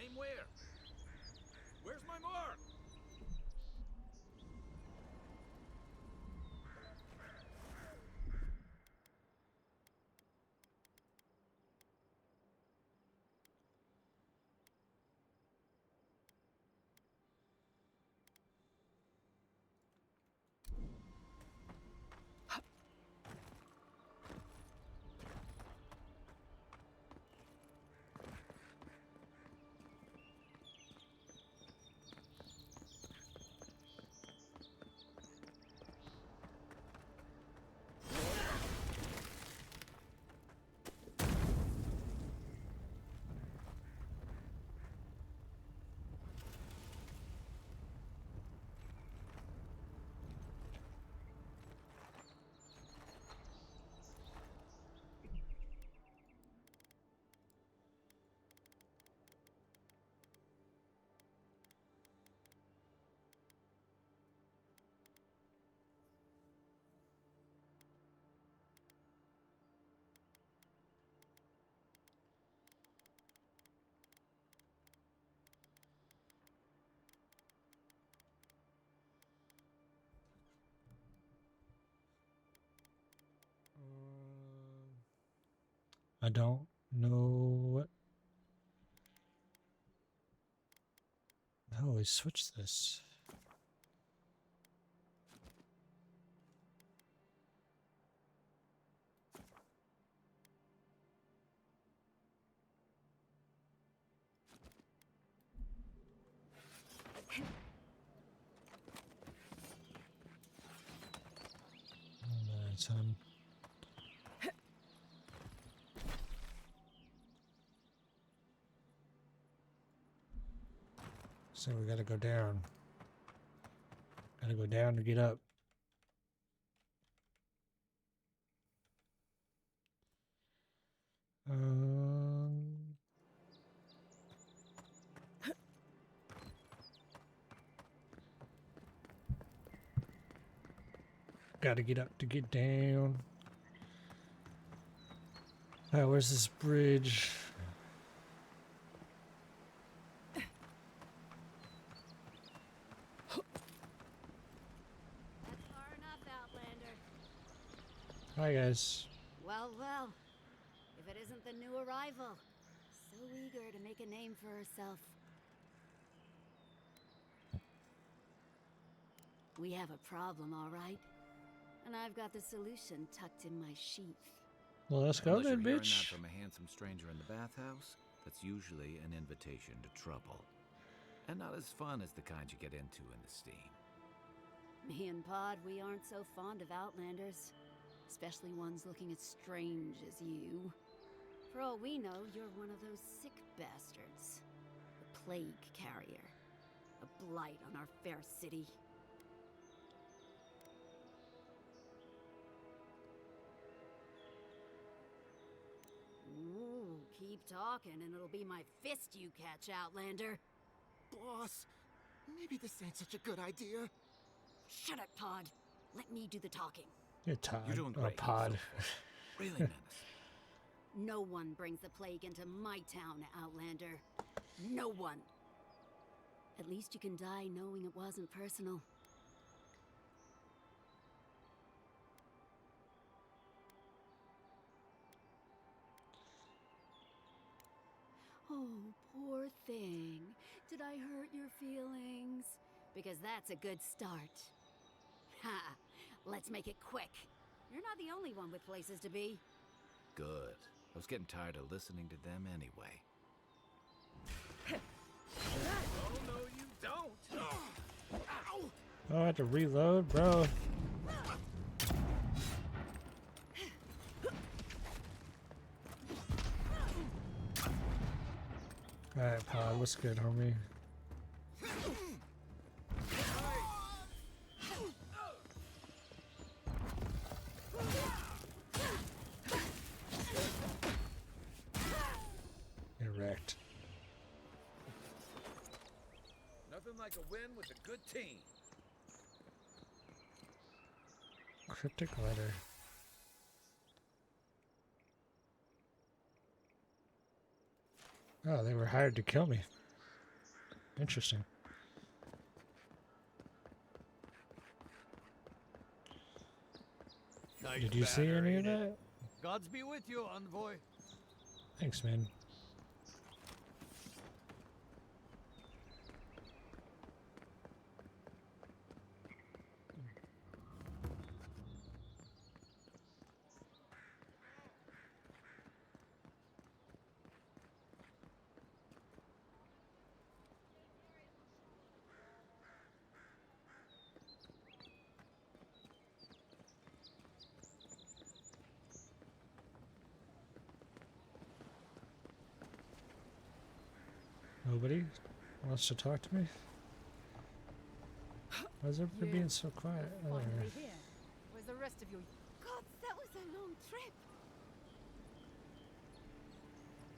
Aim where? Where's my mark? I don't know what. How do we switch this? That's so we gotta go down. Gotta go down to get up. Gotta get up to get down. Alright, where's this bridge? That's far enough, Outlander. Hi guys. Well, well. If it isn't the new arrival. So eager to make a name for herself. We have a problem, all right? And I've got the solution tucked in my sheath. Well, let's go Unless then, you're hearing that bitch. from a handsome stranger in the bathhouse, that's usually an invitation to trouble. And not as fun as the kind you get into in the steam. Me and Pod, we aren't so fond of Outlanders. Especially ones looking as strange as you. For all we know, you're one of those sick bastards. A plague carrier. A blight on our fair city. Ooh, Keep talking and it'll be my fist you catch, Outlander. Boss, maybe this ain't such a good idea. Shut up, Pod. Let me do the talking. You're Todd. You're doing Or great. Pod. So far. Really, Menace. No one brings the plague into my town, Outlander. No one. At least you can die knowing it wasn't personal. Oh, poor thing. Did I hurt your feelings? Because that's a good start. Ha! Let's make it quick. You're not the only one with places to be. Good. I was getting tired of listening to them anyway. Oh, no, you don't. Ow! Oh, I have to reload, bro. Alright, Pod, what's good, homie? Get wrecked. Nothing like a win with a good team. Cryptic letter. Oh, they were hired to kill me. Interesting. Nice Did you see banner, any of ain't it? that? Gods be with you, envoy. Thanks, man. Nobody wants to talk to me? Why is everybody being so quiet? Oh, there. Finally here. Where's the rest of your... God, that was a long trip.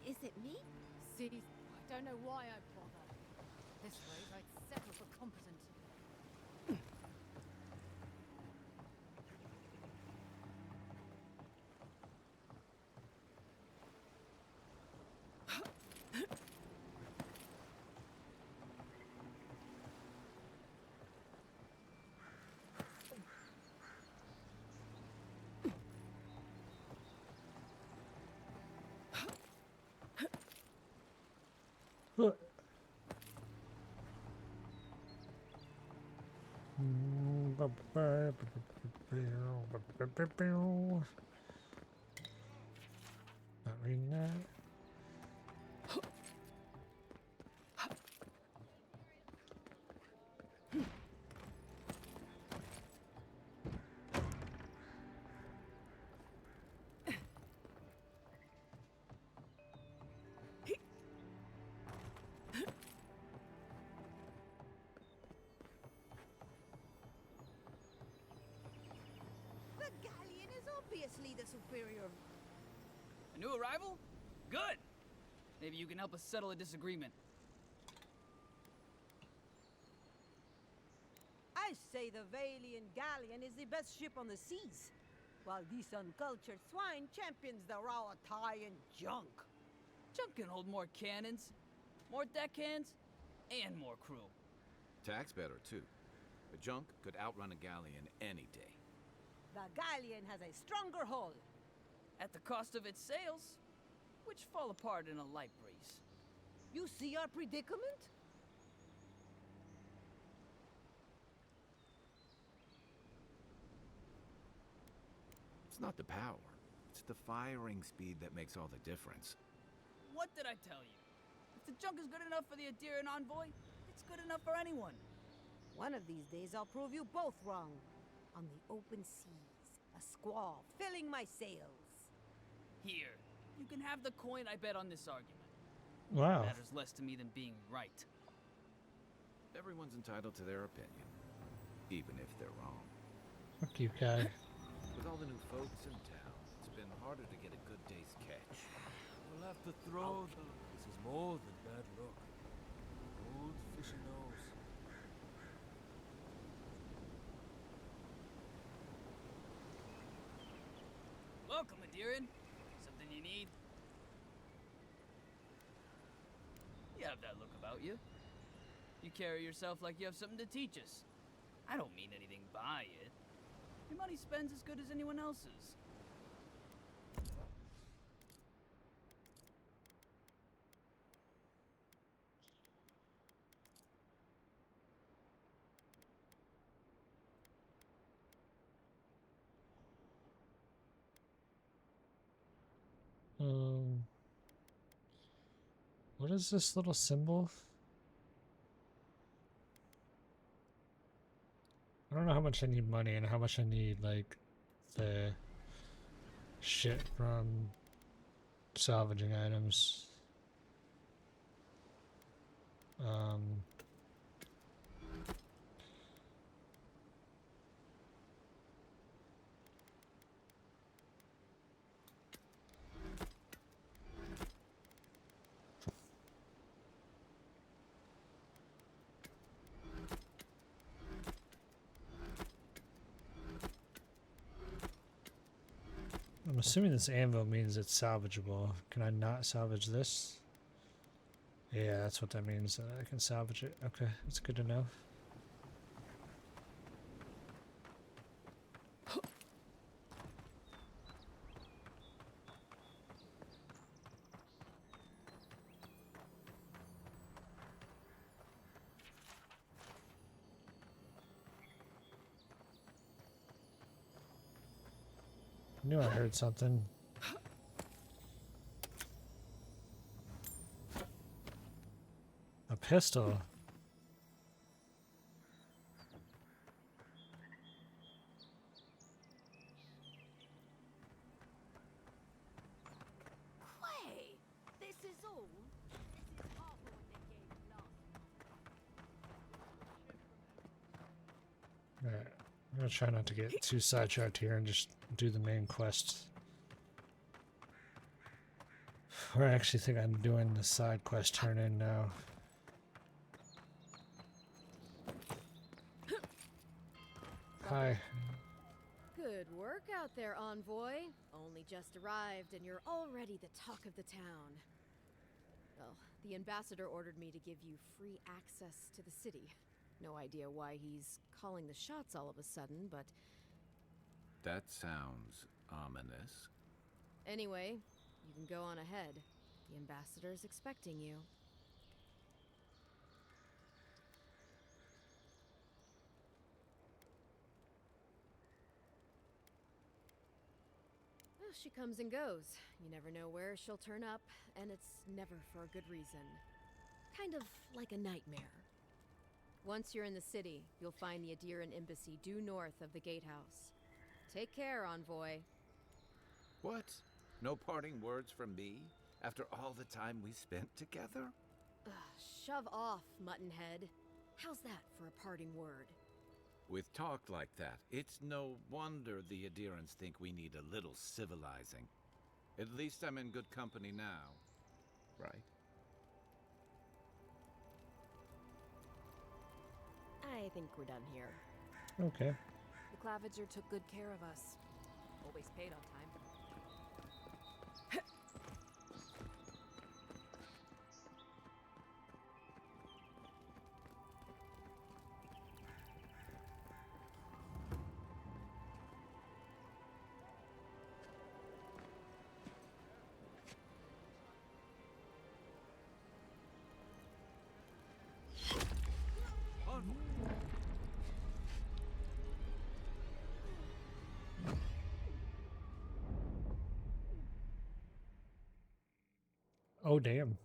Is it me? See, I don't know why I bother. This rate, I'd settle for competent. Look. Not reading that. The galleon is obviously the superior. A new arrival? Good! Maybe you can help us settle a disagreement. I say the Valian galleon is the best ship on the seas, while these uncultured swine champions the raw tie and junk. Junk can hold more cannons, more deckhands, and more crew. Tax better, too. A junk could outrun a galleon any day. The galleon has a stronger hull. At the cost of its sails, which fall apart in a light breeze. You see our predicament? It's not the power. It's the firing speed that makes all the difference. What did I tell you? If the junk is good enough for the Adirian envoy, it's good enough for anyone. One of these days I'll prove you both wrong. On the open seas, a squall filling my sails. Here, you can have the coin I bet on this argument. Wow. Matters less to me than being right. Everyone's entitled to their opinion, even if they're wrong. Fuck you, guy. With all the new folks in town, it's been harder to get a good day's catch. You'll have to throw the... This is more than bad luck. Old fishy nose. Welcome, Adiran. Something you need? You have that look about you. You carry yourself like you have something to teach us. I don't mean anything by it. Your money spends as good as anyone else's. What is this little symbol? I don't know how much I need money and how much I need, like, the shit from salvaging items. I'm assuming this anvil means it's salvageable. Can I not salvage this? Yeah, that's what that means. I can salvage it. Okay, that's good to know. I knew I heard something. A pistol. Quay, this is all. This is half of what they gave you last. Alright, I'm gonna try not to get too sidetracked here and just do the main quest. Or I actually think I'm doing the side quest turn in now. Hi. Good work out there, envoy. Only just arrived and you're already the talk of the town. Well, the ambassador ordered me to give you free access to the city. No idea why he's calling the shots all of a sudden, but... That sounds ominous. Anyway, you can go on ahead. The ambassador's expecting you. Well, she comes and goes. You never know where she'll turn up, and it's never for a good reason. Kind of like a nightmare. Once you're in the city, you'll find the Adiran embassy due north of the gatehouse. Take care, envoy. What? No parting words from me? After all the time we spent together? Ugh, shove off, Muttonhead. How's that for a parting word? With talk like that, it's no wonder the Adirans think we need a little civilizing. At least I'm in good company now, right? I think we're done here. Okay. The Claviger took good care of us. Always paid on time. Oh, damn.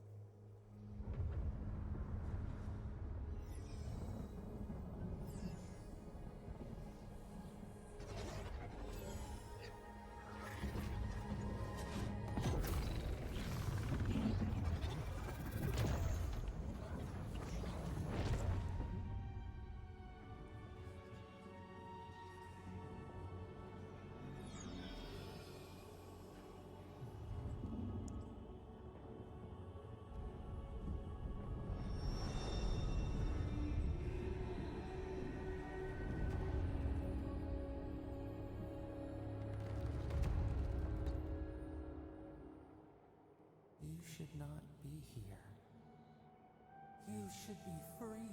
should not be here. You should be free,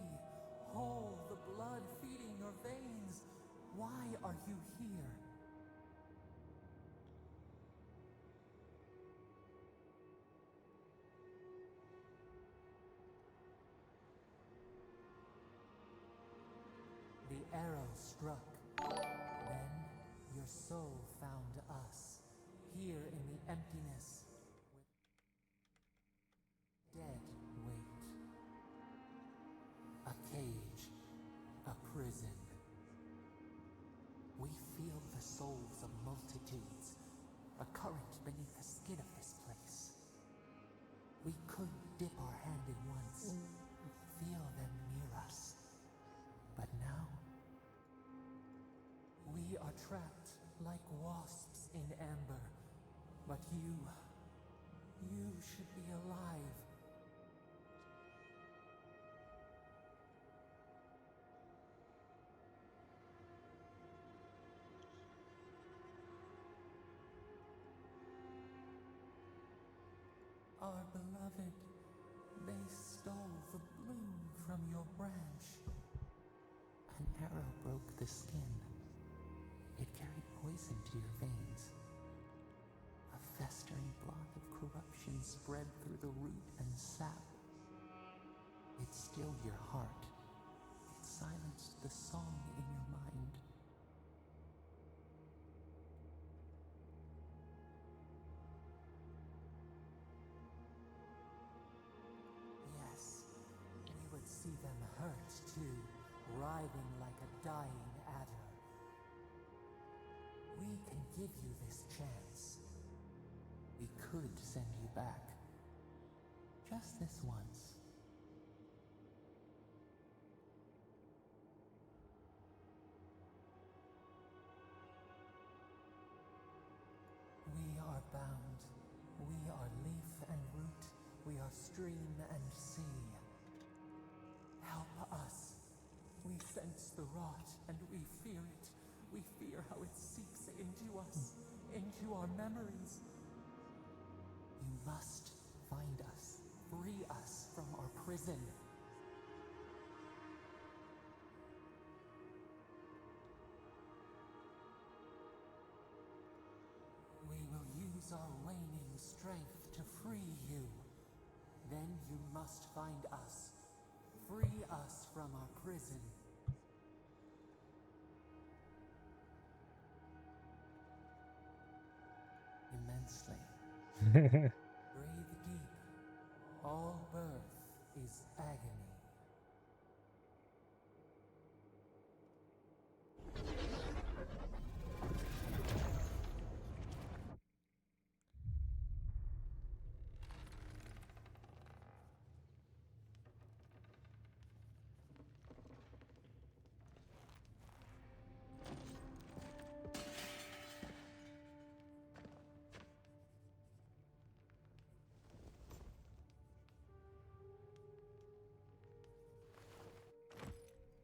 whole, the blood feeding your veins. Why are you here? The arrow struck. Then your soul found us, here in the emptiness, with dead weight. A cage, a prison. We feel the souls of multitudes, a current beneath the skin of this place. We could dip our hand in once, feel them near us. But now, we are trapped like wasps in amber. But you should be alive. Our beloved, they stole the bloom from your branch. An arrow broke the skin. It carried poison to your veins. A festering blot of corruption spread through the root and sap. It stilled your heart. It silenced the song in your mind. Yes, we would see them hurt too, writhing like a dying adder. We can give you this chance. We could send you back. Just this once. We are bound. We are leaf and root. We are stream and sea. Help us. We sense the rot and we fear it. We fear how it seeps into us, into our memories. You must find us, free us from our prison. We will use our waning strength to free you. Then you must find us, free us from our prison. Immensely. Breathe deep. All birth is agony.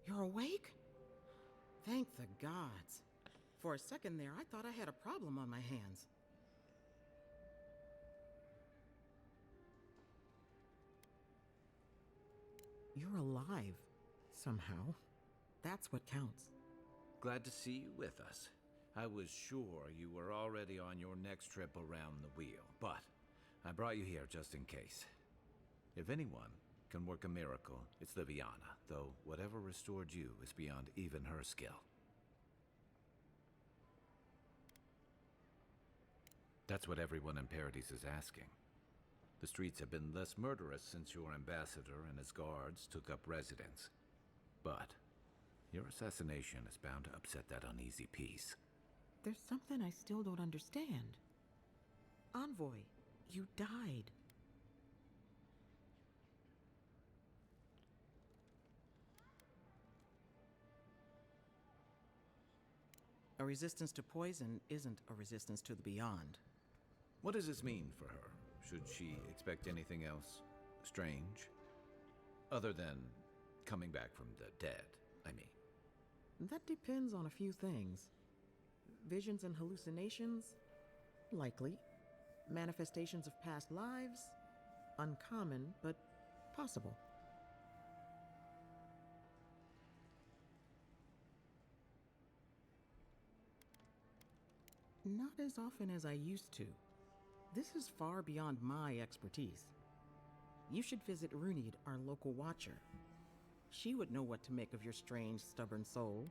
You're awake? Thank the gods. For a second there, I thought I had a problem on my hands. You're alive, somehow. That's what counts. Glad to see you with us. I was sure you were already on your next trip around the wheel, but I brought you here just in case. If anyone can work a miracle, it's Liviana, though whatever restored you is beyond even her skill. That's what everyone in Paradise is asking. The streets have been less murderous since your ambassador and his guards took up residence. But your assassination is bound to upset that uneasy peace. There's something I still don't understand. Envoy, you died. A resistance to poison isn't a resistance to the beyond. What does this mean for her? Should she expect anything else strange? Other than coming back from the dead, I mean. That depends on a few things. Visions and hallucinations? Likely. Manifestations of past lives? Uncommon, but possible. Not as often as I used to. This is far beyond my expertise. You should visit Runid, our local watcher. She would know what to make of your strange, stubborn soul.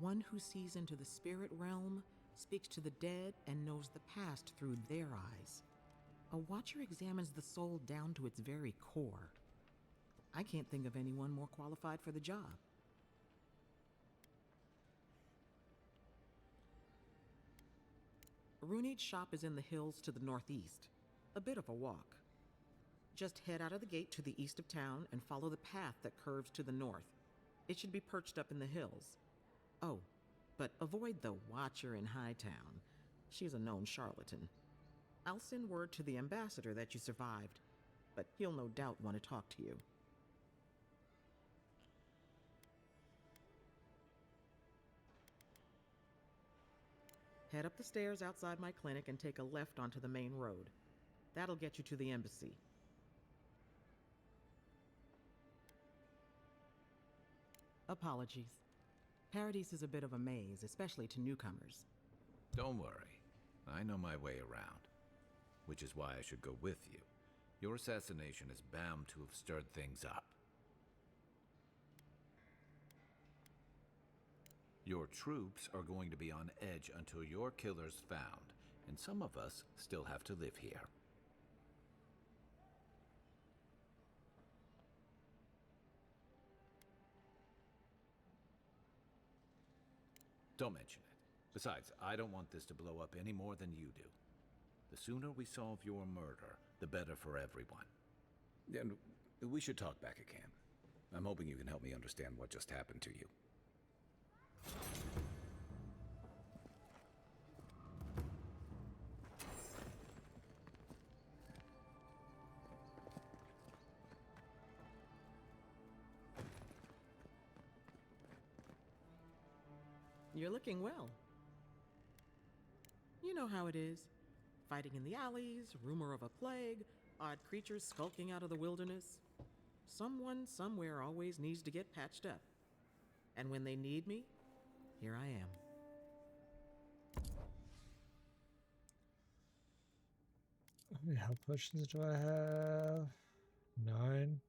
One who sees into the spirit realm, speaks to the dead, and knows the past through their eyes. A watcher examines the soul down to its very core. I can't think of anyone more qualified for the job. Runid's shop is in the hills to the northeast. A bit of a walk. Just head out of the gate to the east of town and follow the path that curves to the north. It should be perched up in the hills. Oh, but avoid the Watcher in Hightown. She's a known charlatan. I'll send word to the ambassador that you survived, but he'll no doubt want to talk to you. Head up the stairs outside my clinic and take a left onto the main road. That'll get you to the embassy. Apologies. Paradise is a bit of a maze, especially to newcomers. Don't worry. I know my way around. Which is why I should go with you. Your assassination is bound to have stirred things up. Your troops are going to be on edge until your killer's found, and some of us still have to live here. Don't mention it. Besides, I don't want this to blow up any more than you do. The sooner we solve your murder, the better for everyone. And we should talk back again. I'm hoping you can help me understand what just happened to you. You're looking well. You know how it is. Fighting in the alleys, rumor of a plague, odd creatures skulking out of the wilderness. Someone somewhere always needs to get patched up. And when they need me, here I am. How many health potions do I have? 9.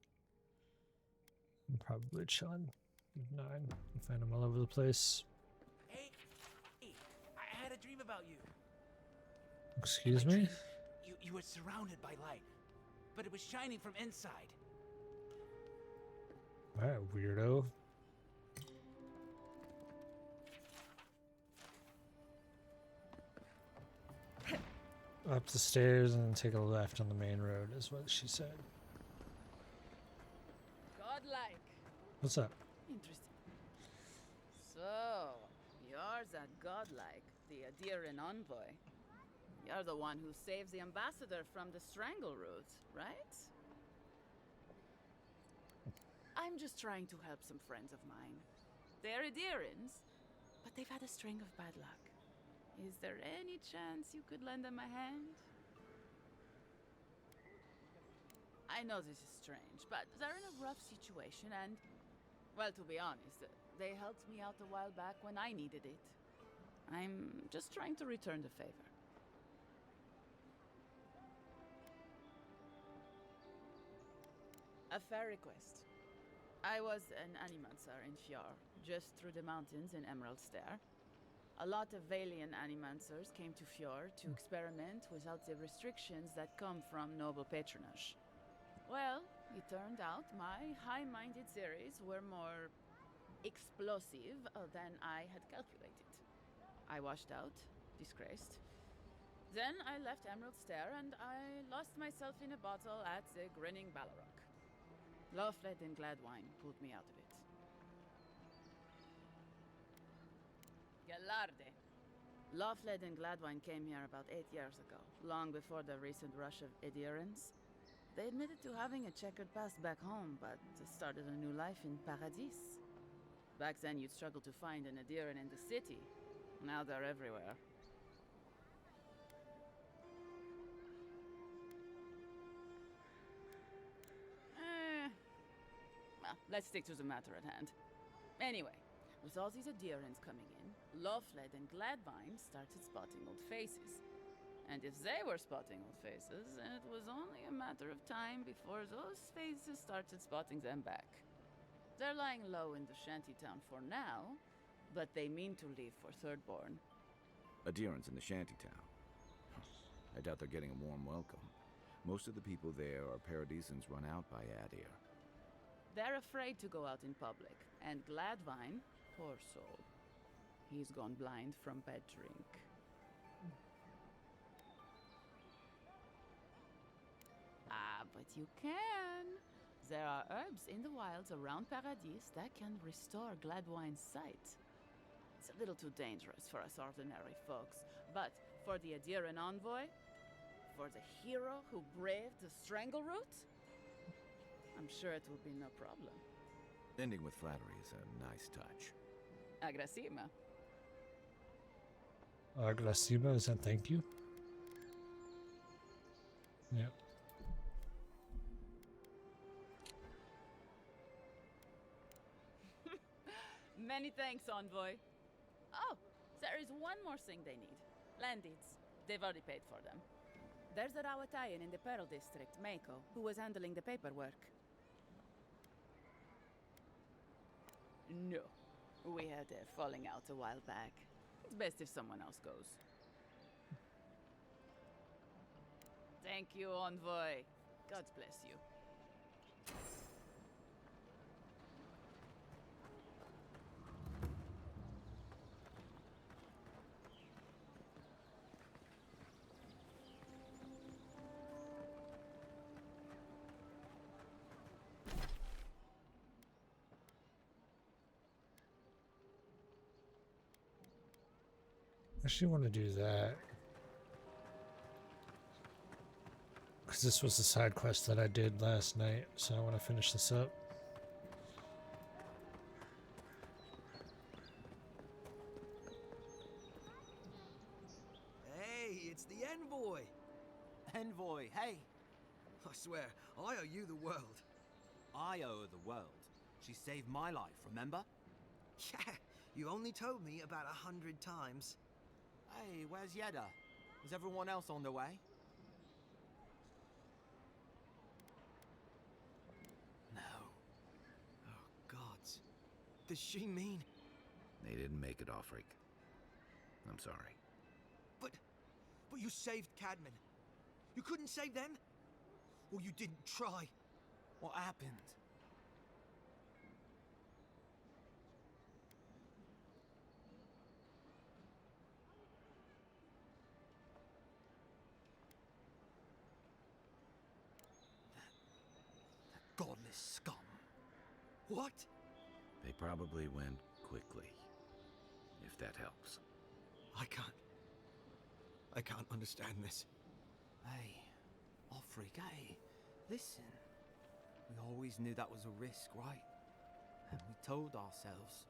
I'm probably chilling with 9. I find them all over the place. Hey, I had a dream about you. Excuse me? You were surrounded by light, but it was shining from inside. Alright, weirdo. Up the stairs and take a left on the main road is what she said. Godlike. What's up? Interesting. So, you're that godlike, the Adiran envoy. You're the one who saves the ambassador from the strangle root, right? I'm just trying to help some friends of mine. They're Adirans, but they've had a string of bad luck. Is there any chance you could lend them a hand? I know this is strange, but they're in a rough situation and, well, to be honest, they helped me out a while back when I needed it. I'm just trying to return the favor. A fair request. I was an animancer in Fjord, just through the mountains in Emerald Stair. A lot of Valian animancers came to Fjord to experiment without the restrictions that come from noble patronage. Well, it turned out my high-minded theories were more explosive than I had calculated. I washed out, disgraced. Then I left Emerald Stair and I lost myself in a bottle at the Grinning Ballarok. Loveled and Gladwine pulled me out of it. Gallarde. Loveled and Gladwine came here about 8 years ago, long before the recent rush of Adirans. They admitted to having a checkered past back home, but started a new life in Paradis. Back then, you'd struggle to find an Adiran in the city. Now they're everywhere. Well, let's stick to the matter at hand. Anyway, with all these adherents coming in, Lofled and Gladvine started spotting old faces. And if they were spotting old faces, it was only a matter of time before those faces started spotting them back. They're lying low in the shantytown for now, but they mean to leave for Thirdborn. Adherents in the shantytown. I doubt they're getting a warm welcome. Most of the people there are paradisans run out by Adir. They're afraid to go out in public, and Gladvine, poor soul, he's gone blind from bad drink. But you can. There are herbs in the wilds around Paradis that can restore Gladwine's sight. It's a little too dangerous for us ordinary folks, but for the Adiran envoy, for the hero who braved the Strangle Root, I'm sure it will be no problem. Ending with flattery is a nice touch. Agrasima. Agrasima, is that thank you? Yep. Many thanks, envoy. Oh, there is one more thing they need. Land deeds. They've already paid for them. There's a Rawatayan in the Pearl District, Mako, who was handling the paperwork. No. We had a falling out a while back. It's best if someone else goes. Thank you, envoy. God bless you. I actually want to do that. Because this was the side quest that I did last night, so I want to finish this up. Hey, it's the envoy! Envoy, hey! I swear, I owe you the world. I owe her the world. She saved my life, remember? Yeah, you only told me about 100 times. Hey, where's Yeda? Is everyone else on their way? No. Oh, gods. Does she mean... They didn't make it, Offric. I'm sorry. But you saved Cadman. You couldn't save them? Or you didn't try? What happened? That godless scum. What? They probably went quickly, if that helps. I can't understand this. Hey, Offric, hey, listen. We always knew that was a risk, right? And we told ourselves.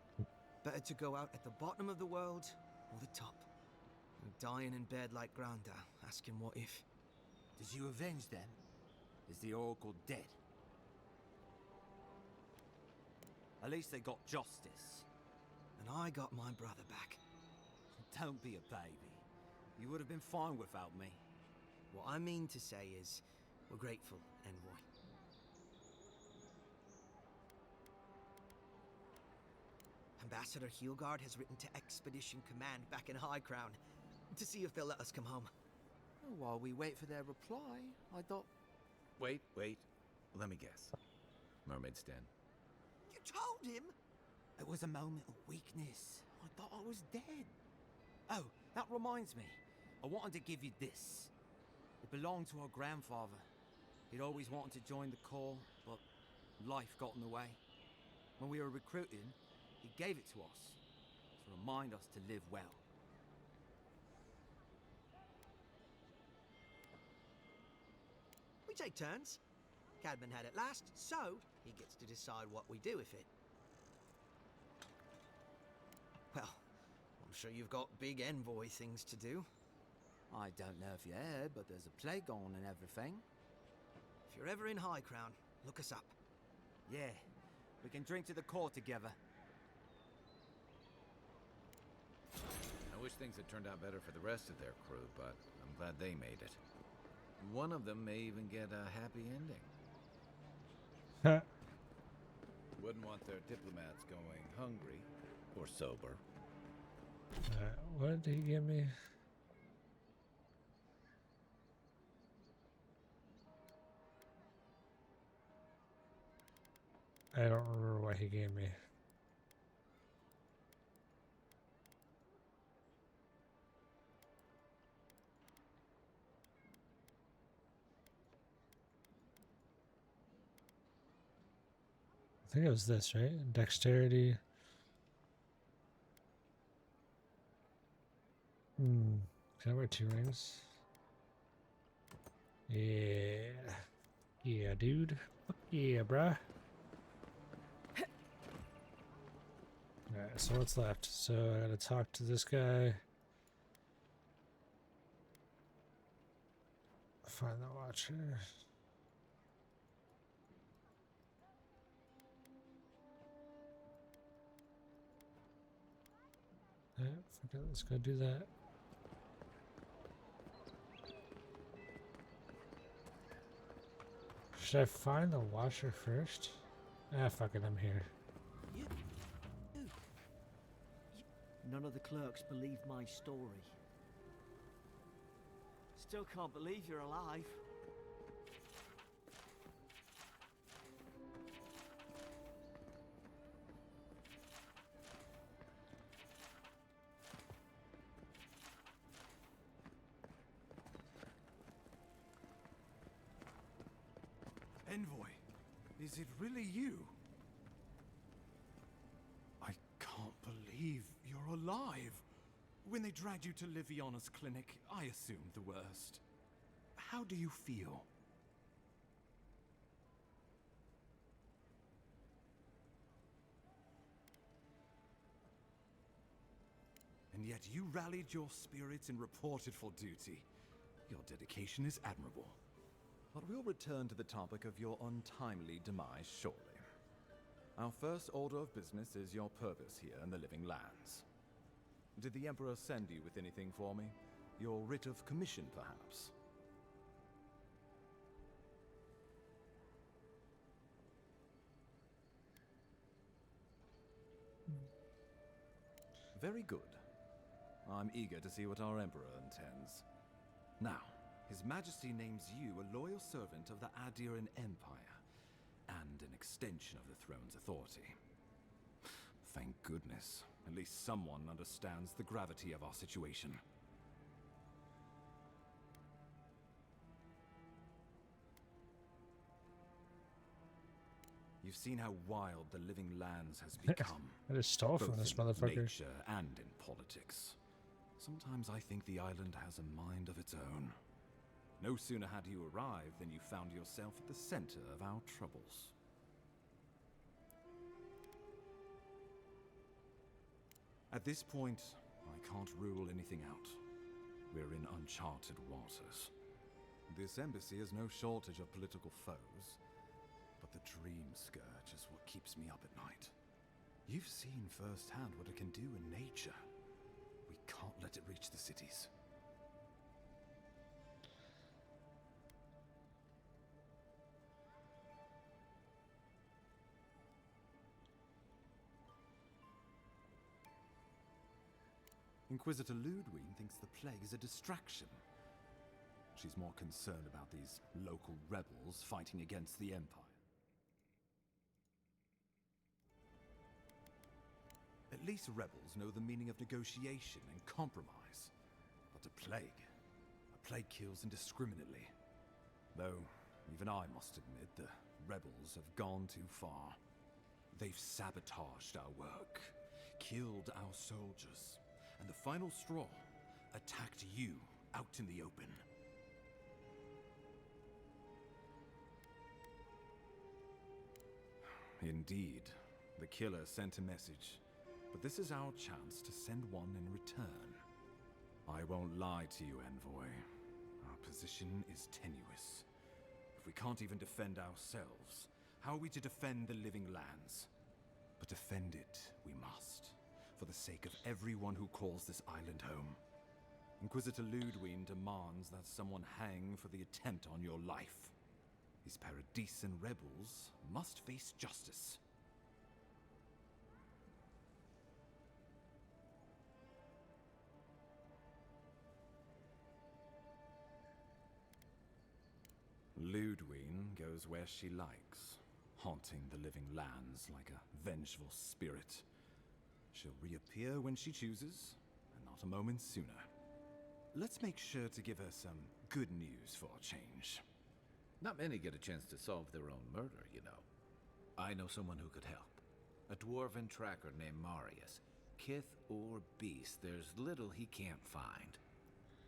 Better to go out at the bottom of the world or the top. And dying in bed like Granda, asking what if. Did you avenge them? Is the Oracle dead? At least they got justice. And I got my brother back. Don't be a baby. You would have been fine without me. What I mean to say is, we're grateful, envoy. Ambassador Heelgard has written to Expedition Command back in High Crown to see if they'll let us come home. Well, while we wait for their reply, I thought... Wait. Let me guess. Mermaid's Den. You told him? It was a moment of weakness. I thought I was dead. Oh, that reminds me. I wanted to give you this. It belonged to our grandfather. He'd always wanted to join the Corps, but life got in the way. When we were recruiting, he gave it to us to remind us to live well. We take turns. Cadman had it last, so he gets to decide what we do with it. Well, I'm sure you've got big envoy things to do. I don't know if you heard, but there's a plague on and everything. If you're ever in High Crown, look us up. Yeah, we can drink to the court together. I wish things had turned out better for the rest of their crew, but I'm glad they made it. One of them may even get a happy ending. Wouldn't want their diplomats going hungry or sober. What did he give me? I don't remember what he gave me. I think it was this, right? Dexterity. Can I wear 2 rings? Yeah. Yeah, dude. Fuck yeah, bruh. Alright, so what's left? So I gotta talk to this guy. Find the watcher. Yeah, fuck it, let's go do that. Should I find the watcher first? Ah, fuck it, I'm here. None of the clerks believe my story. Still can't believe you're alive. Envoy, is it really you? I can't believe you're alive. When they dragged you to Liviana's clinic, I assumed the worst. How do you feel? And yet you rallied your spirits and reported for duty. Your dedication is admirable. But we'll return to the topic of your untimely demise shortly. Our first order of business is your purpose here in the Living Lands. Did the Emperor send you with anything for me? Your writ of commission, perhaps? Very good. I'm eager to see what our Emperor intends. Now, His Majesty names you a loyal servant of the Adiran Empire, and an extension of the throne's authority. Thank goodness. At least someone understands the gravity of our situation. You've seen how wild the Living Lands has become. I just stole from this both in motherfucker. nature and in politics. Sometimes I think the island has a mind of its own. No sooner had you arrived than you found yourself at the center of our troubles. At this point, I can't rule anything out. We're in uncharted waters. This embassy has no shortage of political foes, but the dream scourge is what keeps me up at night. You've seen firsthand what it can do in nature. We can't let it reach the cities. Inquisitor Ludwig thinks the plague is a distraction. She's more concerned about these local rebels fighting against the Empire. At least rebels know the meaning of negotiation and compromise. But a plague kills indiscriminately. Though, even I must admit, the rebels have gone too far. They've sabotaged our work, killed our soldiers, and the final straw, attacked you out in the open. Indeed, the killer sent a message, but this is our chance to send one in return. I won't lie to you, Envoy. Our position is tenuous. If we can't even defend ourselves, how are we to defend the living lands? But defend it we must, for the sake of everyone who calls this island home. Inquisitor Ludwine demands that someone hang for the attempt on your life. These Paradisen rebels must face justice. Ludwine goes where she likes, haunting the living lands like a vengeful spirit. She'll reappear when she chooses, and not a moment sooner. Let's make sure to give her some good news for a change. Not many get a chance to solve their own murder, you know. I know someone who could help. A dwarven tracker named Marius. Kith or beast, there's little he can't find.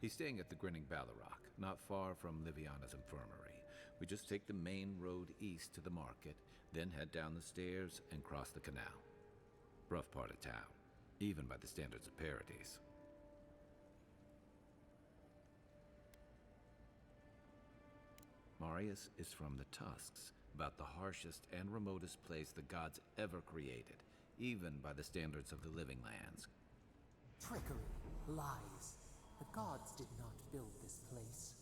He's staying at the Grinning Ballarrock, not far from Liviana's infirmary. We just take the main road east to the market, then head down the stairs and cross the canal. Rough part of town, even by the standards of Paradise. Marius is from the Tusks, about the harshest and remotest place the gods ever created, even by the standards of the living lands. Trickery, lies. The gods did not build this place.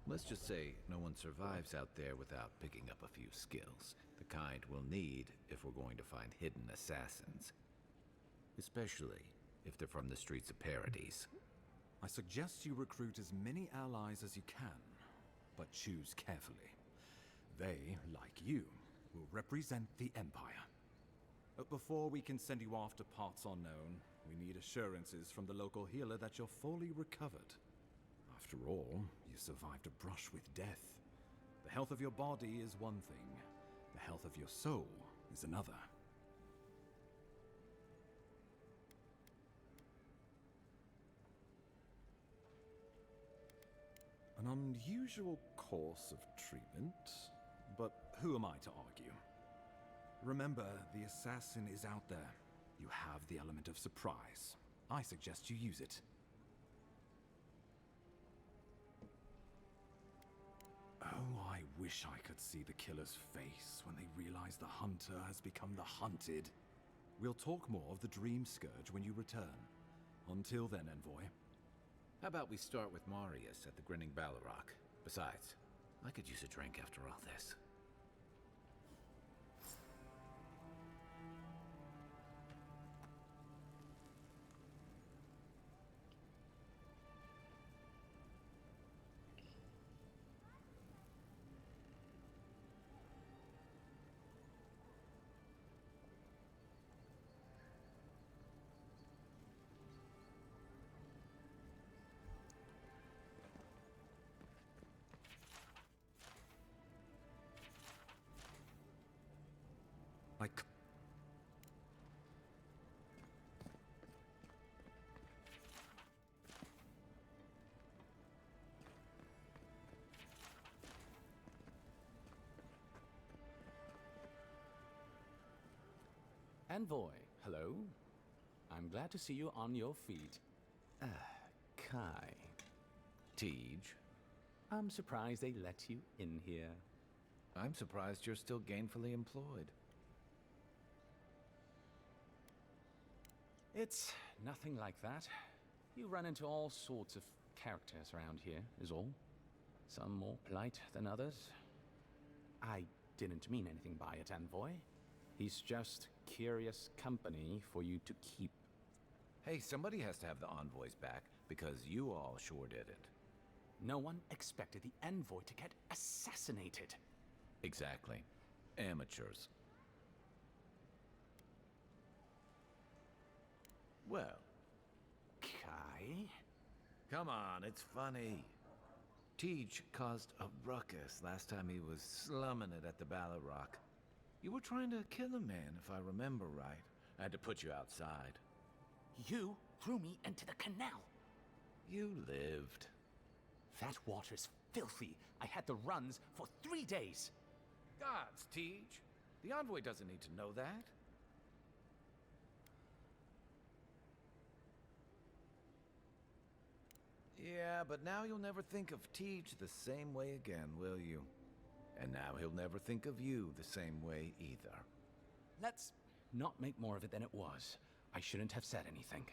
Let's just say no one survives out there without picking up a few skills, the kind we'll need if we're going to find hidden assassins. Especially if they're from the streets of Paradise. I suggest you recruit as many allies as you can, but choose carefully. They, like you, will represent the Empire. But before we can send you off to parts unknown, we need assurances from the local healer that you're fully recovered. After all, you survived a brush with death. The health of your body is one thing. The health of your soul is another. An unusual course of treatment, but who am I to argue? Remember, the assassin is out there. You have the element of surprise. I suggest you use it. Oh, I wish I could see the killer's face when they realize the hunter has become the hunted. We'll talk more of the Dream Scourge when you return. Until then, Envoy. How about we start with Marius at the Grinning Ballarrock? Besides, I could use a drink after all this. Envoy, hello. I'm glad to see you on your feet. Kai. Tej. I'm surprised they let you in here. I'm surprised you're still gainfully employed. It's nothing like that. You run into all sorts of characters around here, is all. Some more polite than others. I didn't mean anything by it, Envoy. He's just curious company for you to keep. Hey, somebody has to have the envoys back, because you all sure didn't. No one expected the Envoy to get assassinated. Exactly. Amateurs. Well. Kai? Come on, it's funny. Tej caused a ruckus last time he was slumming it at the Ballarrock. You were trying to kill a man, if I remember right. I had to put you outside. You threw me into the canal. You lived. That water's filthy. I had the runs for 3 days. Gods, Tej. The envoy doesn't need to know that. Yeah, but now you'll never think of Teach the same way again, will you? And now he'll never think of you the same way either. Let's not make more of it than it was. I shouldn't have said anything.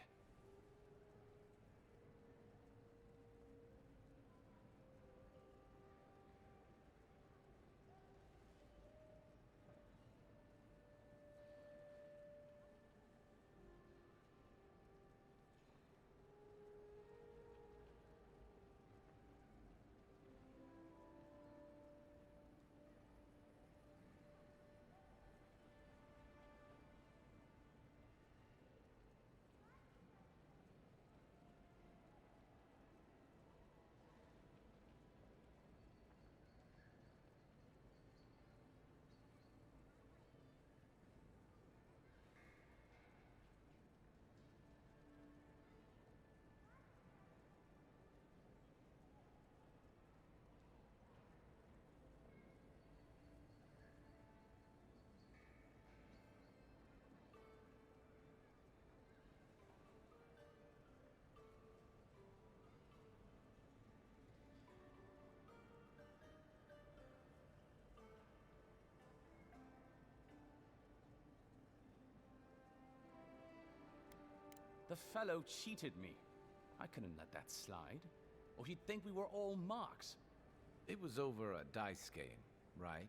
The fellow cheated me. I couldn't let that slide. Or he'd think we were all marks. It was over a dice game, right?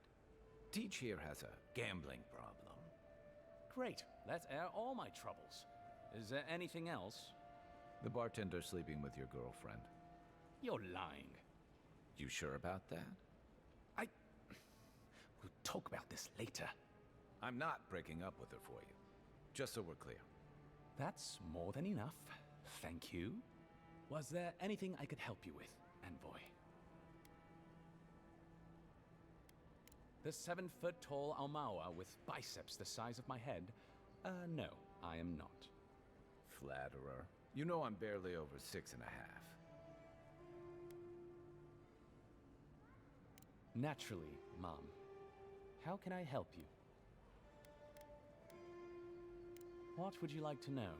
Teach here has a gambling problem. Great. Let's air all my troubles. Is there anything else? The bartender sleeping with your girlfriend. You're lying. You sure about that? We'll talk about this later. I'm not breaking up with her for you. Just so we're clear. That's more than enough. Thank you. Was there anything I could help you with, Envoy? The 7-foot-tall Almawa with biceps the size of my head? No, I am not. Flatterer. You know I'm barely over 6.5. Naturally, Mom. How can I help you? What would you like to know?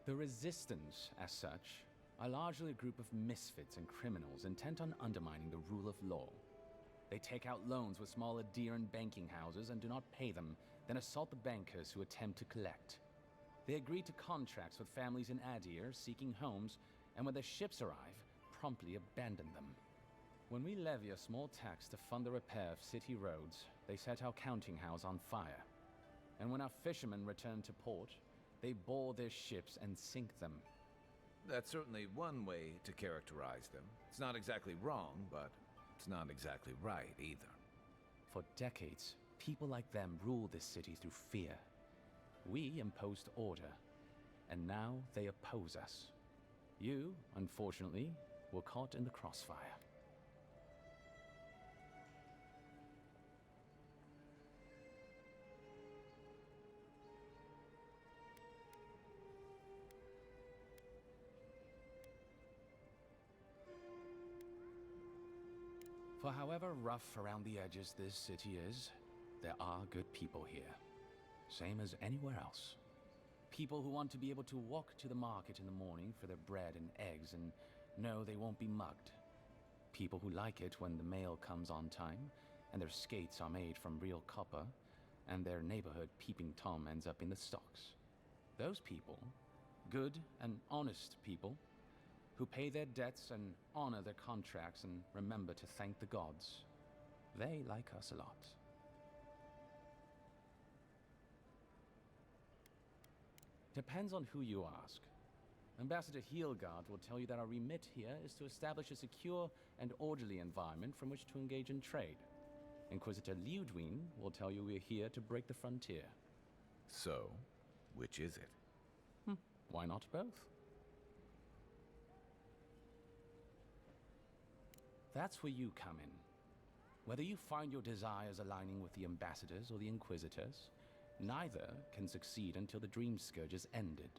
The Resistance, as such, are largely a group of misfits and criminals intent on undermining the rule of law. They take out loans with small Adiran banking houses and do not pay them, then assault the bankers who attempt to collect. They agree to contracts with families in Adir seeking homes, and when their ships arrive, promptly abandon them. When we levy a small tax to fund the repair of city roads, they set our counting house on fire. And when our fishermen return to port, they board their ships and sink them. That's certainly one way to characterize them. It's not exactly wrong, but it's not exactly right either. For decades, people like them ruled this city through fear. We imposed order, and now they oppose us. You, unfortunately, were caught in the crossfire. For however rough around the edges this city is, there are good people here. Same as anywhere else. People who want to be able to walk to the market in the morning for their bread and eggs and know they won't be mugged. People who like it when the mail comes on time, and their skates are made from real copper, and their neighborhood peeping Tom ends up in the stocks. Those people, good and honest people, who pay their debts and honor their contracts and remember to thank the gods. They like us a lot. Depends on who you ask. Ambassador Heelgard will tell you that our remit here is to establish a secure and orderly environment from which to engage in trade. Inquisitor Liudwin will tell you we're here to break the frontier. So, which is it? Why not both? That's where you come in. Whether you find your desires aligning with the ambassadors or the inquisitors, neither can succeed until the Dream Scourge is ended.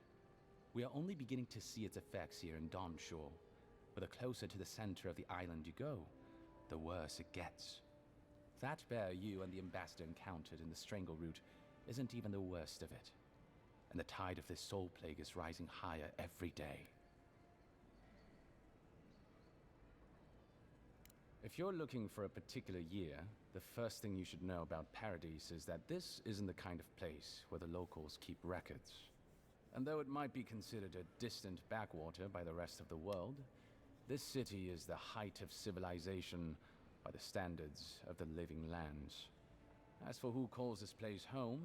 We are only beginning to see its effects here in Dawnshore, but the closer to the center of the island you go, the worse it gets. That bear you and the ambassador encountered in the Strangle Route isn't even the worst of it. and the tide of this soul plague is rising higher every day. If you're looking for a particular year, the first thing you should know about Paradise is that this isn't the kind of place where the locals keep records. And though it might be considered a distant backwater by the rest of the world, this city is the height of civilization by the standards of the living lands. As for who calls this place home,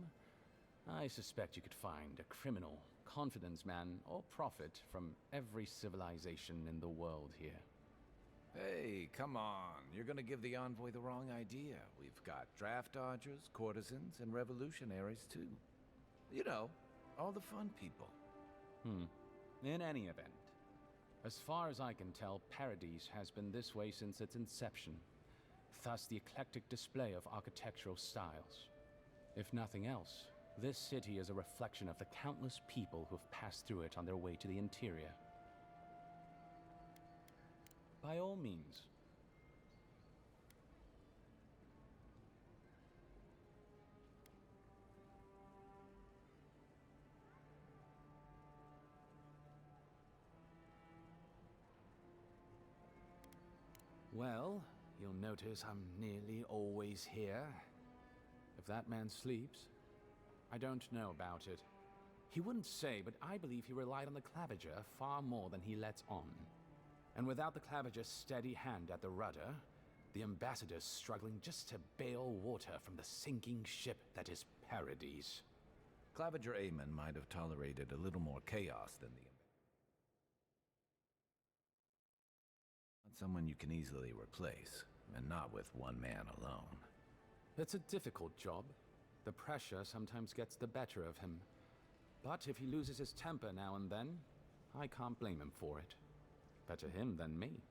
I suspect you could find a criminal, confidence man, or prophet from every civilization in the world here. Hey, come on. You're gonna give the envoy the wrong idea. We've got draft dodgers, courtesans, and revolutionaries, too. You know, all the fun people. In any event, as far as I can tell, Paradise has been this way since its inception. Thus the eclectic display of architectural styles. If nothing else, this city is a reflection of the countless people who have passed through it on their way to the interior. By all means. Well, you'll notice I'm nearly always here. If that man sleeps, I don't know about it. He wouldn't say, but I believe he relied on the claviger far more than he lets on. And without the claviger's steady hand at the rudder, the ambassador's struggling just to bail water from the sinking ship that is Paradise. Claviger Aemon might have tolerated a little more chaos than the... Not someone you can easily replace, and not with one man alone. It's a difficult job. The pressure sometimes gets the better of him. But if he loses his temper now and then, I can't blame him for it. Better him than me.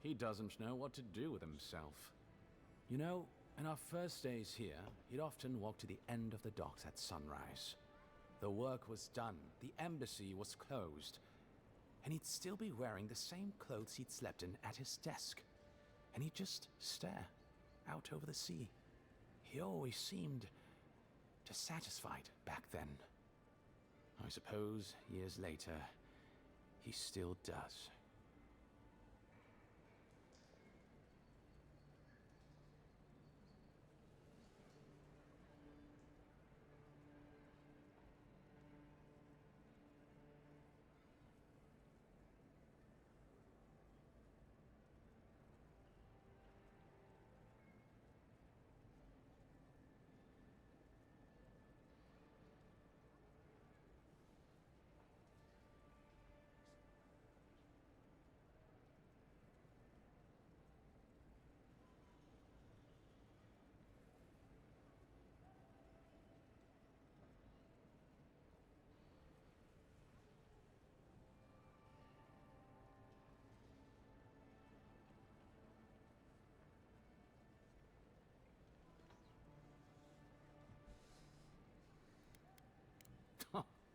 He doesn't know what to do with himself. You know, in our first days here, he'd often walk to the end of the docks at sunrise. The work was done, the embassy was closed, and he'd still be wearing the same clothes he'd slept in at his desk. And he'd just stare out over the sea. He always seemed dissatisfied back then. I suppose, years later, he still does.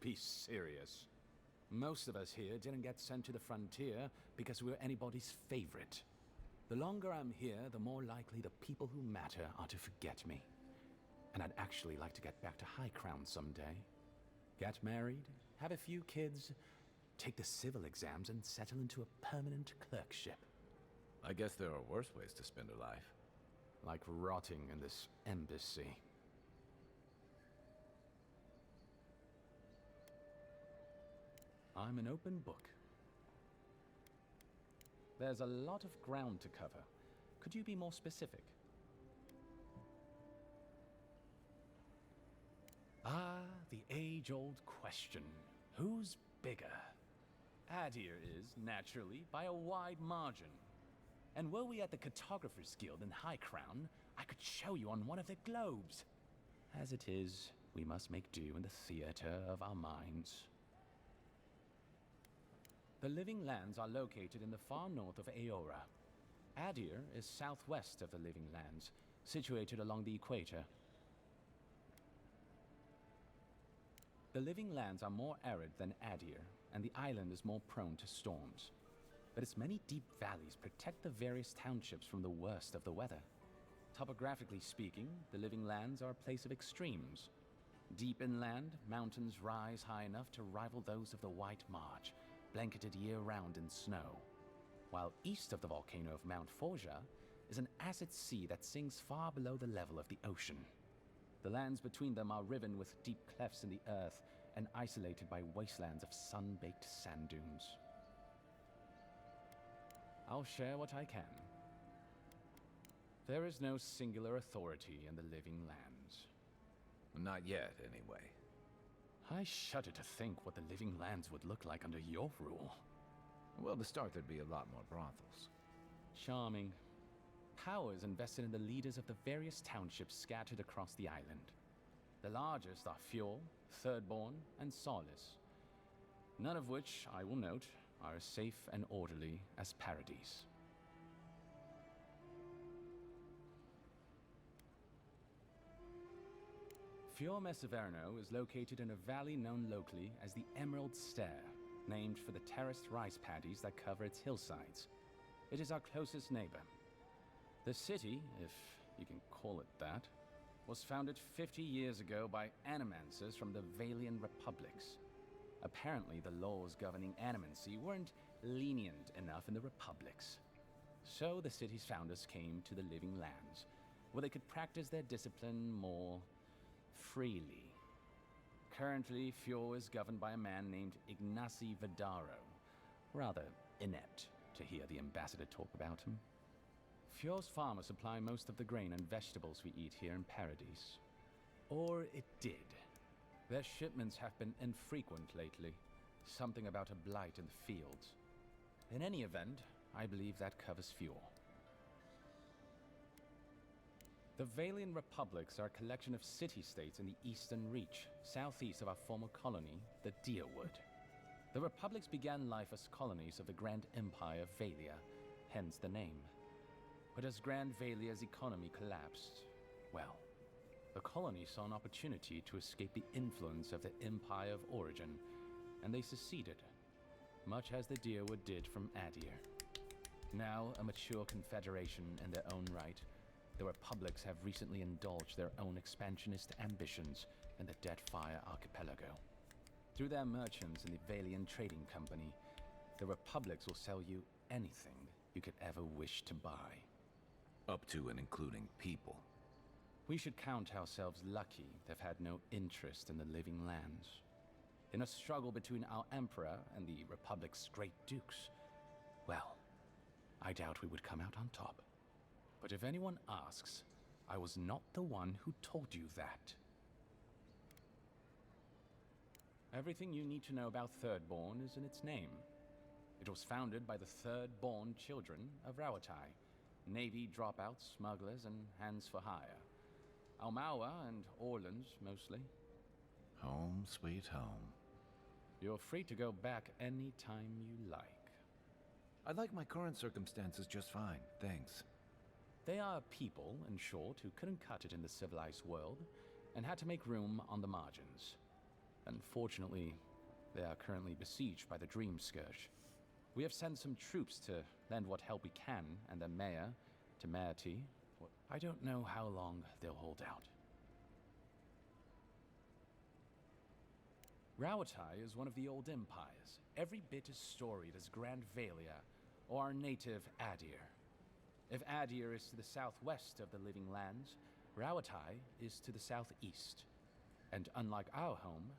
Be serious. Most of us here didn't get sent to the frontier because we were anybody's favorite. The longer I'm here, the more likely the people who matter are to forget me. And I'd actually like to get back to High Crown someday. Get married, have a few kids, take the civil exams, and settle into a permanent clerkship. I guess there are worse ways to spend a life. Like rotting in this embassy. I'm an open book. There's a lot of ground to cover. Could you be more specific? Ah, the age-old question. Who's bigger? Adir is, naturally, by a wide margin. And were we at the Cartographers Guild in High Crown, I could show you on one of their globes. As it is, we must make do in the theater of our minds. The Living Lands are located in the far north of Aora. Adir is southwest of the Living Lands, situated along the equator. The Living Lands are more arid than Adir, and the island is more prone to storms. But its many deep valleys protect the various townships from the worst of the weather. topographically speaking, the Living Lands are a place of extremes. Deep inland, mountains rise high enough to rival those of the White March, blanketed year-round in snow. While east of the volcano of Mount Forja is an acid sea that sinks far below the level of the ocean. The lands between them are riven with deep clefts in the earth and isolated by wastelands of sun-baked sand dunes. I'll share what I can. There is no singular authority in the Living Lands. Not yet, anyway. I shudder to think what the Living Lands would look like under your rule. Well, to start, there'd be a lot more brothels. Charming. Power is invested in the leaders of the various townships scattered across the island. The largest are Fjord, Thirdborn, and Solace. None of which, I will note, are as safe and orderly as Paradise. Fjord Messeverno is located in a valley known locally as the Emerald Stair, named for the terraced rice paddies that cover its hillsides. It is our closest neighbor. The city, if you can call it that, was founded 50 years ago by animancers from the Valian Republics. Apparently, the laws governing animancy weren't lenient enough in the Republics. So the city's founders came to the Living Lands, where they could practice their discipline more freely. Currently, Fjord is governed by a man named Ignacy Vidaro. Rather inept to hear the ambassador talk about him. Fjord's farmers supply most of the grain and vegetables we eat here in Paradise. Or it did. Their shipments have been infrequent lately. Something about a blight in the fields. In any event, I believe that covers Fjord. The Valian Republics are a collection of city-states in the Eastern Reach, southeast of our former colony, the Deerwood. The Republics began life as colonies of the Grand Empire of Valia, hence the name. But as Grand Valia's economy collapsed, well, the colony saw an opportunity to escape the influence of the Empire of Origin, and they seceded, much as the Deerwood did from Adir. Now a mature confederation in their own right, the Republics have recently indulged their own expansionist ambitions in the Deadfire Archipelago. Through their merchants in the Valian Trading Company, the Republics will sell you anything you could ever wish to buy. Up to and including people. We should count ourselves lucky they've had no interest in the Living Lands. In a struggle between our Emperor and the Republic's great dukes, well, I doubt we would come out on top. But if anyone asks, I was not the one who told you that. Everything you need to know about Thirdborn is in its name. It was founded by the Thirdborn children of Rawatai, Navy dropouts, smugglers, and hands for hire. Almawa and Orleans, mostly. Home, sweet home. You're free to go back any time you like. I like my current circumstances just fine, thanks. They are people, in short, who couldn't cut it in the civilized world, and had to make room on the margins. Unfortunately, they are currently besieged by the Dream Scourge. We have sent some troops to lend what help we can, and the mayor, Temerity. I don't know how long they'll hold out. Rawatai is one of the old empires, every bit as storied as Grand Valia or our native Adir. If Adir is to the southwest of the Living Lands, Rawatai is to the southeast. And unlike our home,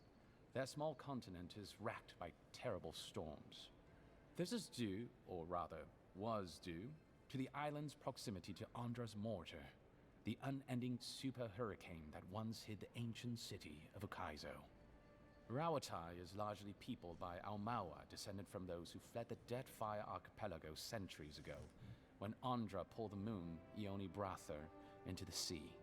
their small continent is racked by terrible storms. This is due, or rather, was due, to the island's proximity to Andra's mortar, the unending super hurricane that once hid the ancient city of Ukaizo. Rawatai is largely peopled by Almawa, descended from those who fled the Deadfire Archipelago centuries ago, when Andra pulled the moon, Ioni Brather, into the sea.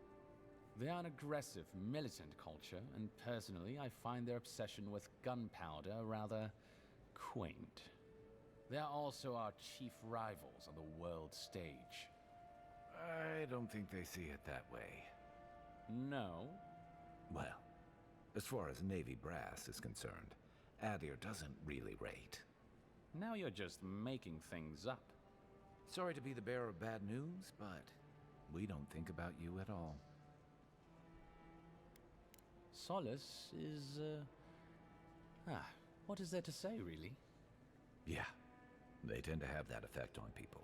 They are an aggressive, militant culture, and personally, I find their obsession with gunpowder rather quaint. They are also our chief rivals on the world stage. I don't think they see it that way. No? Well, as far as Navy brass is concerned, Adir doesn't really rate. Now you're just making things up. Sorry to be the bearer of bad news, but we don't think about you at all. Solace is, what is there to say, really? Yeah, they tend to have that effect on people.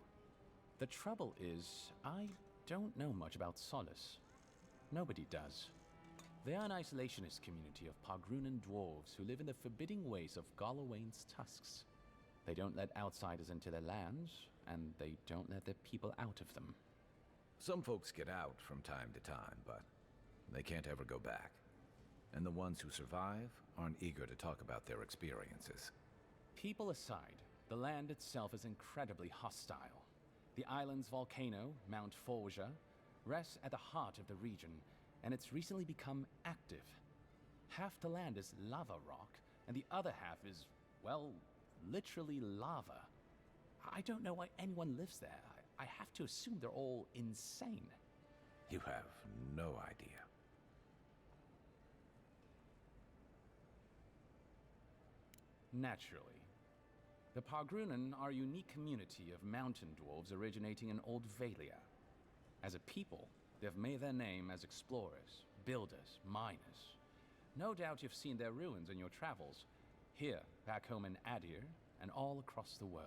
The trouble is, I don't know much about Solace. Nobody does. They are an isolationist community of Pogrunan dwarves who live in the forbidding ways of Galawain's tusks. They don't let outsiders into their lands, and they don't let their people out of them. Some folks get out from time to time, but they can't ever go back. And the ones who survive aren't eager to talk about their experiences. People aside, the land itself is incredibly hostile. The island's volcano, Mount Forja, rests at the heart of the region, and it's recently become active. Half the land is lava rock, and the other half is, well, literally lava. I don't know why anyone lives there. I have to assume they're all insane. You have no idea. Naturally. The Pogrunan are a unique community of mountain dwarves originating in Old Valia. As a people, they've made their name as explorers, builders, miners. No doubt you've seen their ruins in your travels, here, back home in Adir, and all across the world.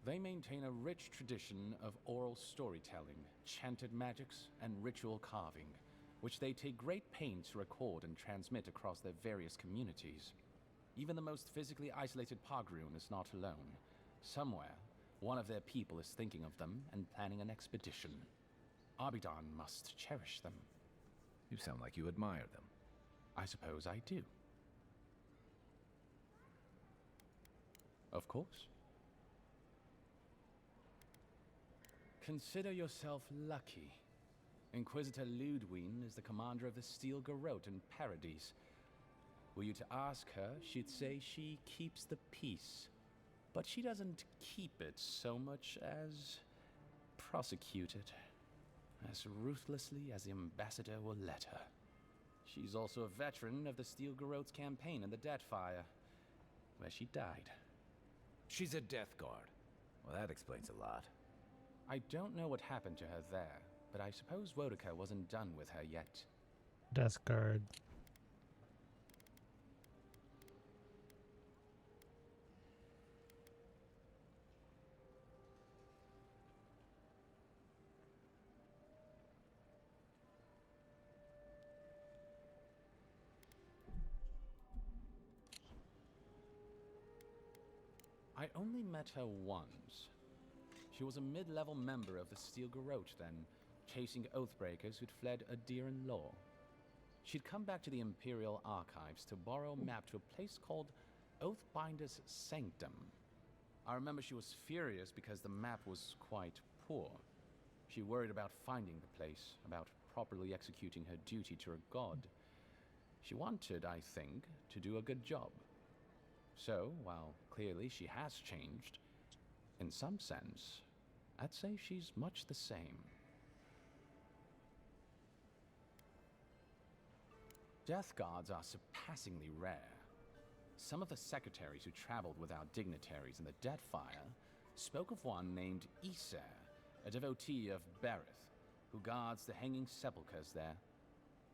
They maintain a rich tradition of oral storytelling, chanted magics, and ritual carving, which they take great pains to record and transmit across their various communities. Even the most physically isolated Pogrun is not alone. Somewhere, one of their people is thinking of them and planning an expedition. Abidan must cherish them. You sound like you admire them. I suppose I do. Of course. Consider yourself lucky. Inquisitor Ludwine is the commander of the Steel Garrote in Paradise. Were you to ask her, she'd say she keeps the peace. But she doesn't keep it so much as prosecute it. As ruthlessly as the ambassador will let her. She's also a veteran of the Steel Garrote's campaign in the Deathfire, where she died. She's a Death Guard. Well, that explains a lot. I don't know what happened to her there, but I suppose Wodika wasn't done with her yet. Death Guard. I only met her once. She was a mid-level member of the Steel Garrote then, chasing Oathbreakers who'd fled Adiran law. She'd come back to the Imperial Archives to borrow a map to a place called Oathbinder's Sanctum. I remember she was furious because the map was quite poor. She worried about finding the place, about properly executing her duty to her god. She wanted, I think, to do a good job. So, while clearly she has changed, in some sense, I'd say she's much the same. Death Guards are surpassingly rare. Some of the secretaries who traveled without dignitaries in the Deathfire spoke of one named Iser, a devotee of Berith, who guards the hanging sepulchres there.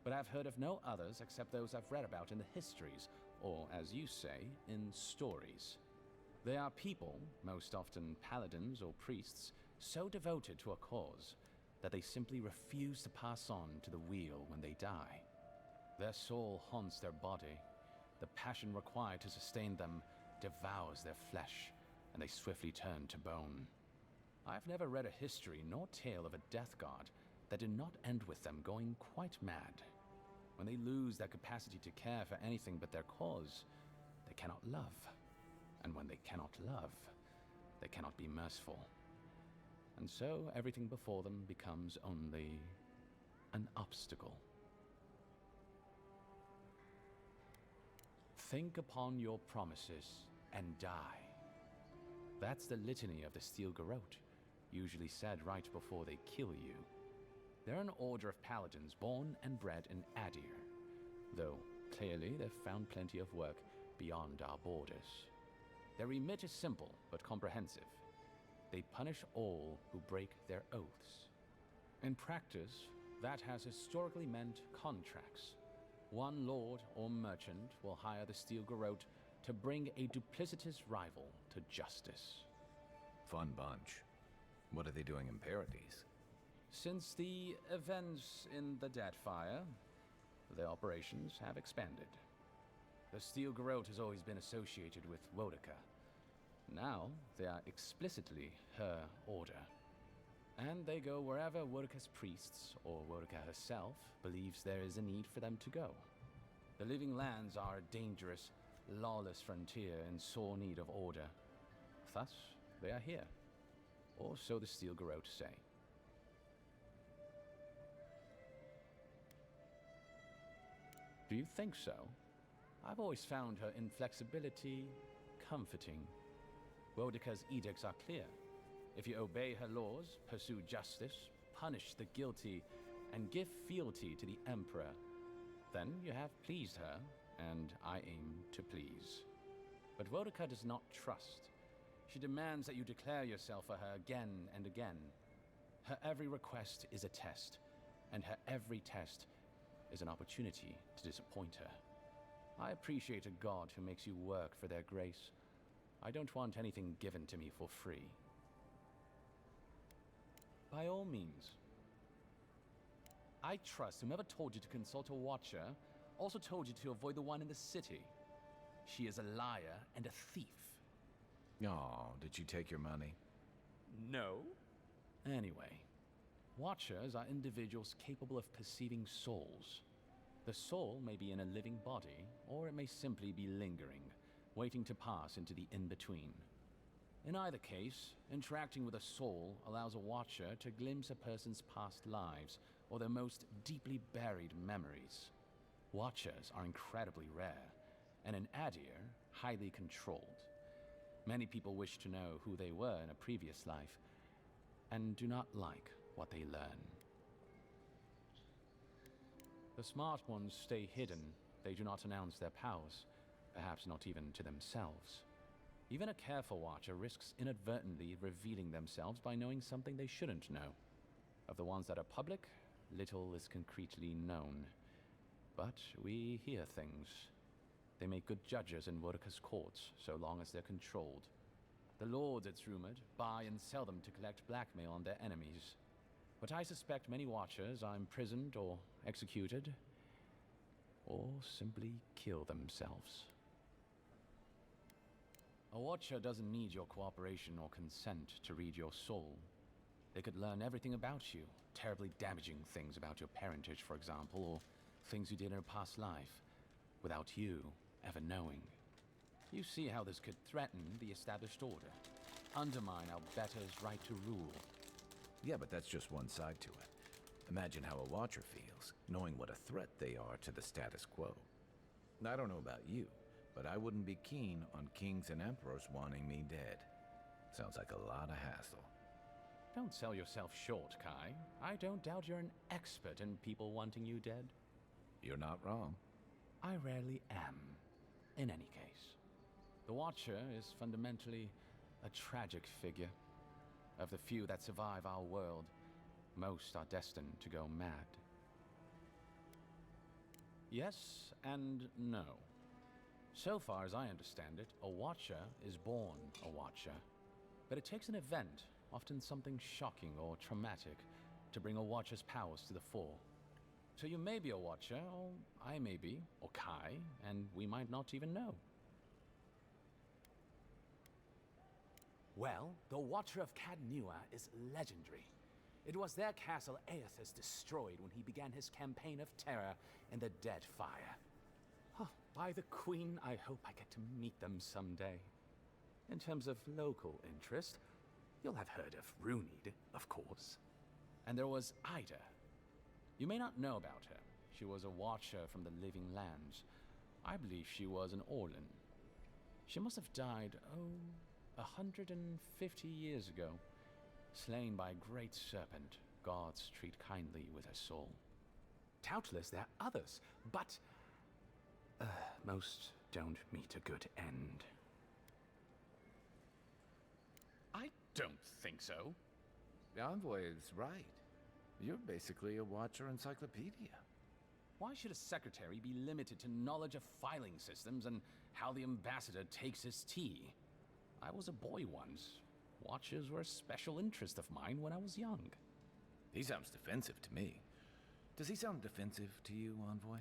But I've heard of no others except those I've read about in the histories, or, as you say, in stories. They are people, most often paladins or priests, so devoted to a cause that they simply refuse to pass on to the wheel when they die. Their soul haunts their body. The passion required to sustain them devours their flesh, and they swiftly turn to bone. I've never read a history nor tale of a death guard that did not end with them going quite mad. When they lose their capacity to care for anything but their cause, they cannot love. And when they cannot love, they cannot be merciful. And so everything before them becomes only an obstacle. Think upon your promises and die. That's the litany of the Steel Garrote, usually said right before they kill you. They're an order of paladins born and bred in Adir, though clearly they've found plenty of work beyond our borders. Their remit is simple but comprehensive. They punish all who break their oaths. In practice, that has historically meant contracts. One lord or merchant will hire the Steel Garrote to bring a duplicitous rival to justice. Fun bunch. What are they doing in Paradise? Since the events in the Deadfire, their operations have expanded. The Steel Garrote has always been associated with Wodica. Now, they are explicitly her order. And they go wherever Wodica's priests, or Wodica herself, believes there is a need for them to go. The Living Lands are a dangerous, lawless frontier in sore need of order. Thus, they are here. Or so the Steel Garrote say. Do you think so? I've always found her inflexibility comforting. Wodica's edicts are clear. If you obey her laws, pursue justice, punish the guilty, and give fealty to the Emperor, then you have pleased her, and I aim to please. But Wodica does not trust. She demands that you declare yourself for her again and again. Her every request is a test, and her every test is an opportunity to disappoint her. I appreciate a god who makes you work for their grace. I don't want anything given to me for free. By all means. I trust whomever told you to consult a watcher also told you to avoid the one in the city. She is a liar and a thief. Oh, did you take your money? No. Anyway, watchers are individuals capable of perceiving souls. The soul may be in a living body, or it may simply be lingering, waiting to pass into the in-between. In either case, interacting with a soul allows a watcher to glimpse a person's past lives or their most deeply buried memories. Watchers are incredibly rare, and in Adir, highly controlled. Many people wish to know who they were in a previous life, and do not like what they learn. The smart ones stay hidden. They do not announce their powers, perhaps not even to themselves. Even a careful watcher risks inadvertently revealing themselves by knowing something they shouldn't know. Of the ones that are public, little is concretely known. But we hear things. They make good judges in Wodica's courts, so long as they're controlled. The lords, it's rumored, buy and sell them to collect blackmail on their enemies. But I suspect many watchers are imprisoned or executed, or simply kill themselves. A watcher doesn't need your cooperation or consent to read your soul. They could learn everything about you, terribly damaging things about your parentage, for example, or things you did in a past life, without you ever knowing. You see how this could threaten the established order, undermine our betters' right to rule. Yeah, but that's just one side to it. Imagine how a watcher feels, knowing what a threat they are to the status quo. I don't know about you, but I wouldn't be keen on kings and emperors wanting me dead. Sounds like a lot of hassle. Don't sell yourself short, Kai. I don't doubt you're an expert in people wanting you dead. You're not wrong. I rarely am. In any case, the Watcher is fundamentally a tragic figure. Of the few that survive our world, most are destined to go mad. Yes and no. So far as I understand it, a Watcher is born a Watcher. But it takes an event, often something shocking or traumatic, to bring a Watcher's powers to the fore. So you may be a Watcher, or I may be, or Kai, and we might not even know. Well, the Watcher of Cadnua is legendary. It was their castle Aethys destroyed when he began his campaign of terror in the Deadfire. Oh, by the Queen, I hope I get to meet them someday. In terms of local interest, you'll have heard of Runid, of course. And there was Ida. You may not know about her. She was a Watcher from the Living Lands. I believe she was an Orlan. She must have died, 150 years ago. Slain by a great serpent, gods treat kindly with her soul. Doubtless there are others, but most don't meet a good end. I don't think so. The envoy is right. You're basically a Watcher encyclopedia. Why should a secretary be limited to knowledge of filing systems and how the ambassador takes his tea? I was a boy once. Watchers were a special interest of mine when I was young. He sounds defensive to me. Does he sound defensive to you, Envoy?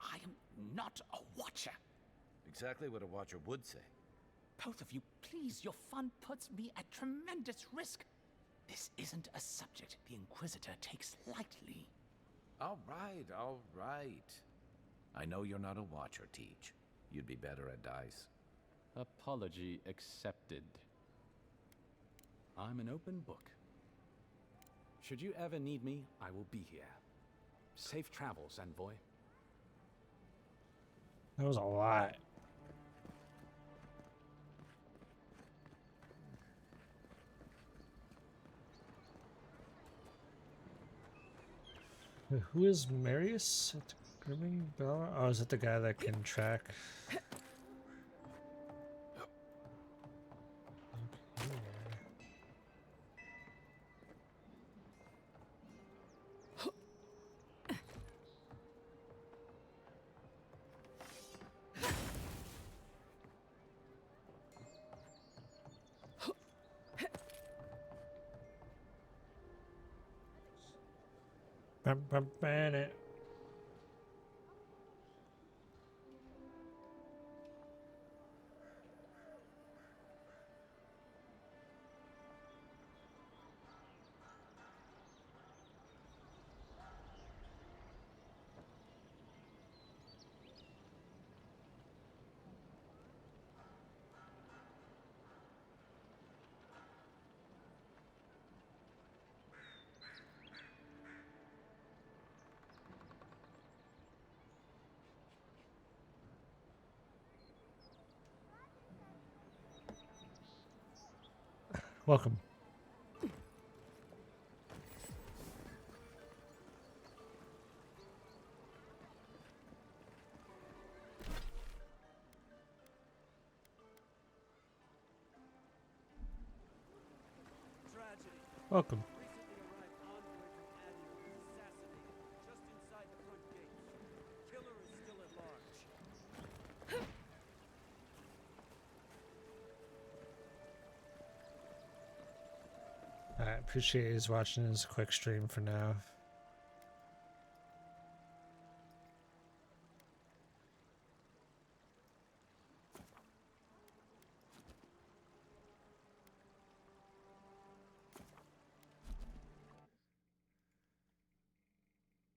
I am not a Watcher. Exactly what a Watcher would say. Both of you, please, your fun puts me at tremendous risk. This isn't a subject the Inquisitor takes lightly. All right, all right. I know you're not a Watcher, Teach. You'd be better at dice. Apology accepted. I'm an open book. Should you ever need me, I will be here. Safe travels, Envoy. That was a lot. Wait, who is Marius at the grooming bar? Oh, is it the guy that can track? It. Welcome. Tragedy. Welcome. Recently arrived envoy from Avowed was assassinated just inside the front gates. Killer is still at large. I appreciate he's watching his quick stream for now.